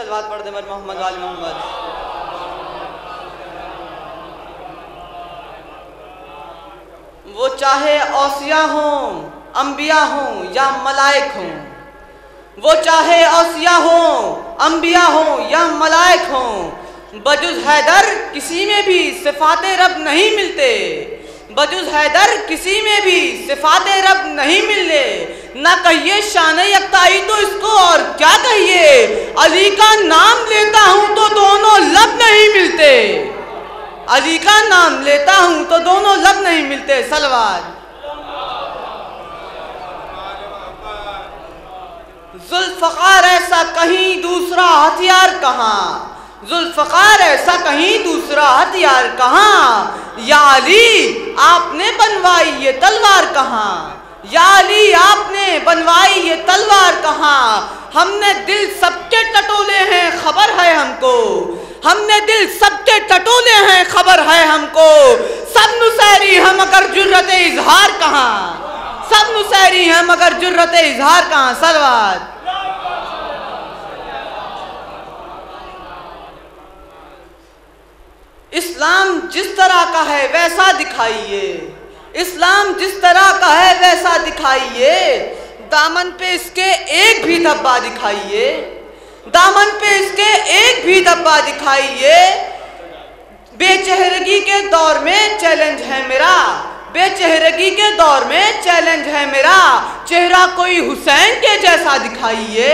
सलवात पढ़ दे मोहम्मद वाले मोहम्मद। वो चाहे औसिया हों, अंबिया हों या मलाइक हों, वो चाहे औसिया हों, अंबिया हों या मलाइक हों, बजुज़ हैदर किसी में भी सिफ़ाते रब नहीं मिलते। बजुज़ हैदर किसी में भी सिफ़ाते रब नहीं मिलते। ना कहिए शान यकताई तो इसको और क्या कहिए, अली का नाम लेता हूँ तो दोनों लब नहीं मिलते। अली का नाम लेता हूँ तो दोनों लब नहीं मिलते। सलवात। जुल्फ़कार ऐसा कहीं दूसरा हथियार कहाँ, जुल्फ़कार ऐसा कहीं दूसरा हथियार कहाँ, या अली आपने बनवाई ये तलवार कहाँ, या अली आपने बनवाई ये तलवार कहाँ। हमने दिल सबके टटोले हैं खबर है हमको, हमने दिल सबके टटोले हैं खबर है हमको। सब नुसैरी हैं मगर जुर्रत इजहार कहाँ, सब नुसैरी हैं मगर जुर्रत इजहार कहाँ। सलवात। इस्लाम जिस तरह का है वैसा दिखाइए, इस्लाम जिस तरह का है वैसा दिखाइए। दामन पे इसके एक भी धब्बा दिखाइए, दामन पे इसके एक भी धब्बा दिखाइए। बेचेहरगी के दौर में चैलेंज है मेरा, बेचेहरगी के दौर में चैलेंज है मेरा। चेहरा कोई हुसैन के जैसा दिखाइए,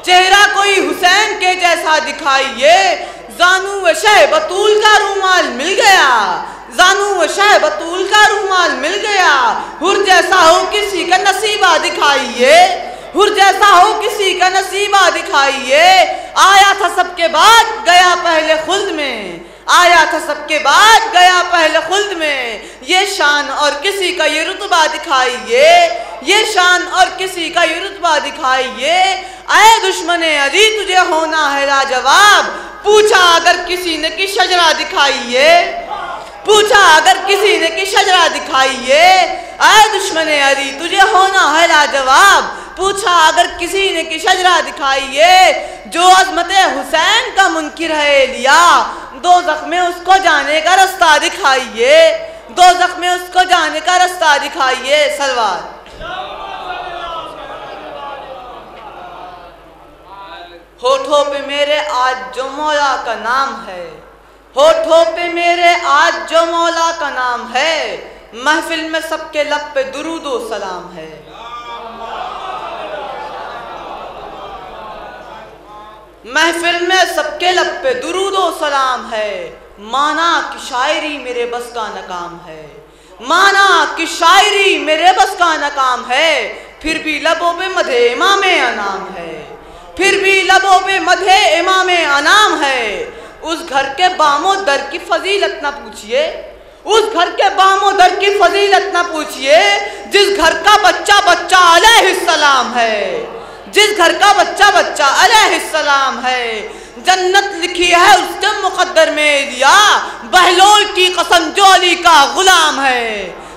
चेहरा कोई हुसैन के जैसा दिखाइए। जानू व शह बतूल का रूमाल मिल गया, जानू व शह बतूल का रूमाल मिल गया। हुर जैसा हो किसी का नसीबा दिखाइए, हुर जैसा हो किसी का नसीबा दिखाइए। आया था सबके बाद गया पहले खुल्द में, आया था सबके बाद गया पहले खुल्द में। ये शान और किसी का ये रुतबा दिखाइए, ये शान और किसी का ये रुतबा दिखाइए। ऐ दुश्मने अली तुझे होना है लाजवाब, पूछा अगर किसी ने कि शजरा दिखाइए, पूछा अगर किसी ने कि शजरा दिखाइए। ऐ दुश्मने अली तुझे होना है लाजवाब, पूछा अगर किसी ने कि शजरा दिखाइए। जो अज़मते हुसैन का मुनकिर है लिया, दोज़ख में उसको जाने का रास्ता दिखाइए, दोज़ख में उसको जाने का रास्ता दिखाइए। सलवात। होठों पे मेरे आज जो मौला का नाम है, होठों पे मेरे आज जो मौला का नाम है। महफिल में सबके लब पे दुरूद व सलाम है, महफिल में सबके लब पे दुरूद व सलाम है। माना कि शायरी मेरे बस का नकाम है, माना कि शायरी मेरे बस का नकाम है। फिर भी लबों पे मधे इमामे अनाम है, फिर भी लबों पे मधे इमामे अनाम है। उस घर के बामो दर की फजीलत ना पूछिए, उस घर के बामो दर की फजीलत ना पूछिए। जिस घर का बच्चा बच्चा अलैहिस्सलाम है, जिस घर का बच्चा बच्चा अलैहिस्सलाम है। जन्नत लिखी है उसके मुकद्दर में दिया, बहलोल की कसम जो अली का गुलाम है।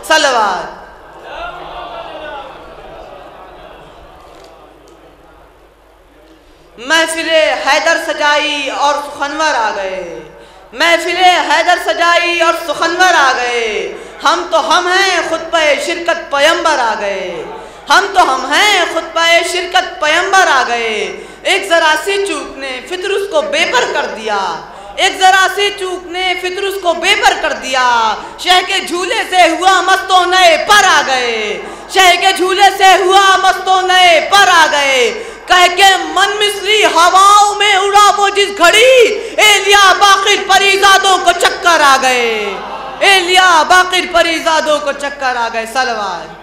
सलवात। महफिले हैदर सजाई और सुखनवर आ गए, महफिले हैदर सजाई और सुखनवर आ गए। हम तो हम हैं खुतबे शिरकत पैगंबर आ गए, हम तो हम हैं खुतबे शिरकत पैगंबर आ गए। एक जरा सी चूक ने फितरुस को बेपर कर दिया, एक जरा सी चूक ने फितरुस को बेपर कर दिया। शह के झूले से हुआ मस्तो नए पर आ गए, शह के झूले से हुआ मस्तो नए पर आ गए। कह के मन मिसरी हवाओं में उड़ा वो जिस घड़ी, एलिया बाकिर परीजादों को चक्कर आ गए, एलिया बाकिर परीजादों को चक्कर आ गए। सलवात।